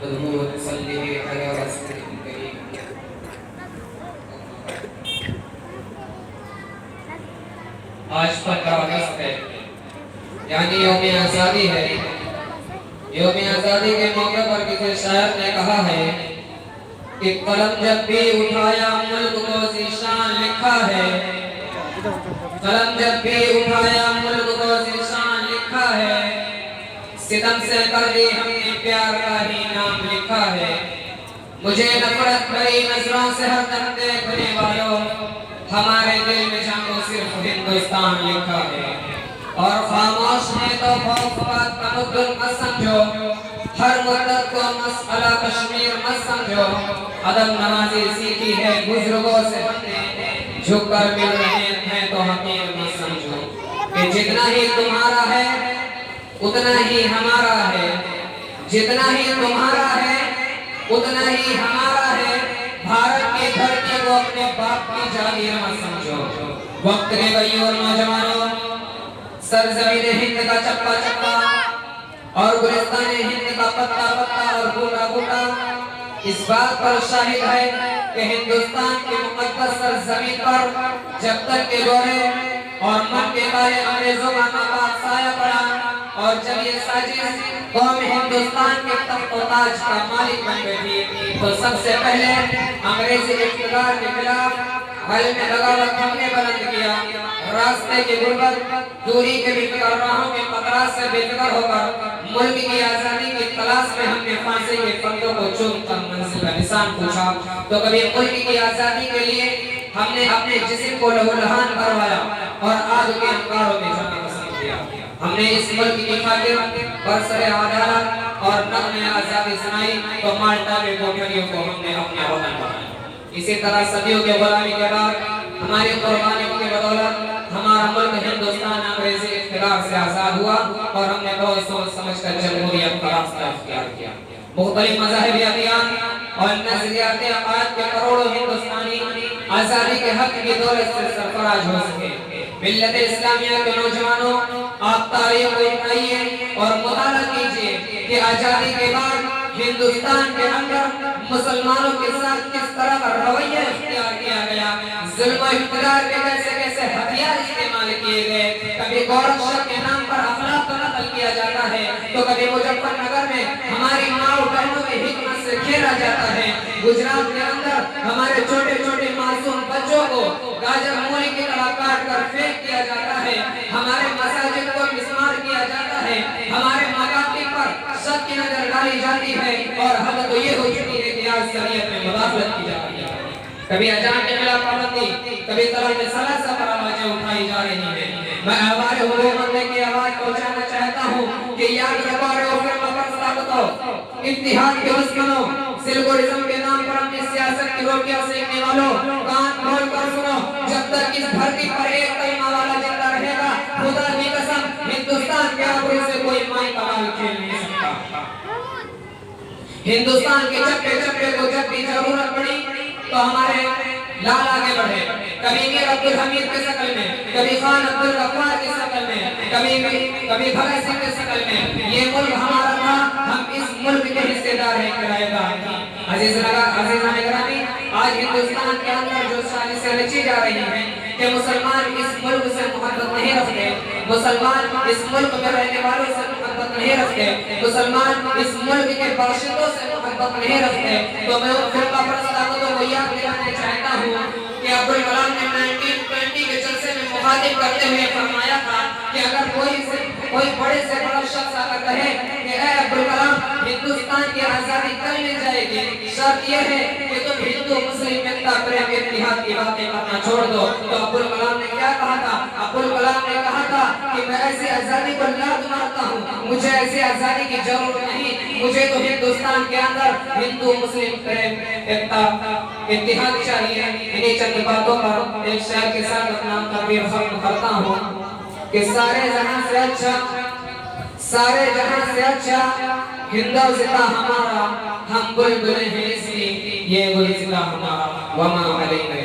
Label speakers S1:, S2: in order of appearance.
S1: نحمده ونصلي على رسوله الكريم. آج 15 اگست ہے، یعنی یوم آزادی ہے. یوم آزادی کے موقع پر کسی شاعر نے کہا ہے کہ قلم جب بھی اٹھایا ملک کو ذیشان لکھا ہے. قلم جب بھی اٹھایا ملک کو ذیشان لکھا ہے. ستم سے کر دی ہم نے پیار کا ہی نام لکھا ہے. مجھے نفرت بھری نظروں سے ہر دم دیکھنے والوں، ہمارے دل میں جنگوں صرف ہندوستان لکھا ہے. اور خاموش ہے تو خوفات کا مدن مت سمجھو، ہر مدت کو مسئلہ کشمیر مت سمجھو. ادب نوازی سیکھی ہے بزرگوں سے ہم نے، جھک کر مل رہے ہیں تو حقیر مت سمجھو. کہ جتنا ہی تمہارا ہے اتنا ہی ہمارا ہے، جتنا ہی تمہارا ہے اتنا ہی ہمارا ہے. بھارت کی دھرتی کو اپنے باپ کی جاگیر مت سمجھو. وقت کے بھائیوں اور نوجوانوں، سرزمین ہند کا چپا چپا اور گلستان ہند کا پتا پتا اور بوٹا بوٹا اس بات پر شاہد ہے کہ ہندوستان کی مقدس سرزمین پر جب تک کہ گورے اور من کے بارے انگریزوں کا ناپاک سایہ پڑا، اور جب یہ سازش قوم ہندوستان کے تخت و تاج کا مالک بن بیٹھی، تو سب سے پہلے انگریزی اقتدار کے خلاف حل میں بغاوت ہم نے بلند کیا. راستے کی غربت، دوری کے بھی فکر، راہوں کے خطرات سے بے فکر ہو کر ملک کی آزادی کی تلاش میں ہم نے پھانسی کے پھندوں کو چوم کر منزل کا نشان پوچھا. تو کبھی ملک کی آزادی کے لیے ہم نے اپنے جسم کو لہو لہان کروایا اور آگ کے انگاروں میں جانا پسند کیا. ہم نے اس ملک کی خاطر برسر عدالت اور نغمِ آزادی سنائی تو مالٹا کے کوٹھریوں کو ہم نے اپنا وطن بنایا. اسی طرح صدیوں کے غلامی کے بعد ہماری قربانیوں کی بدولت ہمارا ملک ہندوستان انگریزی اقتدار سے آزاد ہوا، اور ہم نے بہت سوچ سمجھ کر جمہوریت کا راستہ اختیار کیا. مختلف مذاہبی ادیان اور نظریات عقائد کے کروڑوں ہندوستانی آزادی کے حق کی دولت سے سرفراز ہو سکے. ملت اسلامیہ کے نوجوانوں، آپ تاریخ کو اٹھائیے اور مطالعہ کیجئے کہ آزادی کے بعد ہندوستان کے اندر مسلمانوں کے ساتھ کس طرح کا رویہ اختیار کیا گیا، ظلم و اقتدار کے کیسے کیسے ہتھیار استعمال کیے گئے. کبھی گورکشپ کے نام پر اخلاق کا قتل کیا جاتا ہے، تو کبھی مظفر نگر میں ہماری ماں بہنوں کی حکمت سے کھیلا جاتا ہے. گجرات کے اندر ہمارے چھوٹے چھوٹے معصوم بچوں کو گاجر مولی کی طرح کاٹ کر پھینک دیا جاتا ہے. ہمارے مساجد کو مسمار کیا جاتا ہے، ہمارے مکاتب پر شک کی نظر ڈالی جاتی ہے، اور حد تو یہ ہو چکی ہے کہ آج شریعت میں مداخلت کی جاتی ہے. کبھی اذان کے خلاف پابندی، کبھی طلب ثلاثہ پر آوازیں اٹھائی جا رہی ہیں. میں ہمارے حکومت کی آواز پہنچانا چاہتا ہوں کہ یاد رکھو اور پھر مفر ثابتو، اتحاد کے دشمنوں، سیکولرزم کے نام پر اپنی سیاست کی روٹیاں سینکنے والوں، کان کھول کر سنو. جب تک اس دھرتی پر ایک کلمہ والا زندہ رہے گا، خدا کی قسم ہندوستان کے آبرو سے کوئی مائی کمال کھیل نہیں سکتا. ہندوستان کے چپے چپے کو جب بھی ضرورت پڑی تو ہمارے لال آگے بڑھے. کبھی میر عبدالحمید کے شکل میں، کبھی خان عبدالغفار کی شکل میں، کبھی بھگت سنگھ کی شکل میں. یہ ملک ہمارا تھا، ہم اس ملک کے حصے دار ہیں کرائے گا. عزیزان گرامی، آج ہندوستان کے اندر جو سازشیں رچی جا رہی ہیں کہ مسلمان اس ملک سے محبت نہیں رکھتے، مسلمان اس ملک میں رہنے والوں سے محبت نہیں رکھتے، مسلمان اس ملک کے باشندوں سے محبت نہیں رکھتے، تو میں ان فرقہ پرست طاقتوں کو یاد دلانا چاہتا ہوں کہ عبدالکلام نے 1920 کے جلسے میں مخاطب کرتے ہوئے فرمایا تھا کہ اگر کوئی بڑے سے بڑا شخص آ کر کہے کہ اے عبدالکلام ہندوستان کی آزادی کل مل جائے گی، شرط یہ ہے کہ تم ہندو مسلم ایکتا پریم اتحاد کی باتیں کرنا چھوڑ دو. تو عبدالکلام نے کیا کہا تھا؟ عبدالکلام نے کہا تھا کہ میں ایسی آزادی کو لازم مانتا ہوں، مجھے ایسی آزادی کی ضرورت نہیں، مجھے تو ہندوستان کے اندر ہندو مسلم پریم ایکتا اتحاد چاہیے. انہیں چند باتوں پر ایک شعر کے ساتھ اپنا تعبیر ختم کرتا ہوں کہ سارے جہاں سے اچھا ہندوستان ہمارا، ہم بلبلیں ہیں اس کی، یہ گلستان ہمارا، وما علینا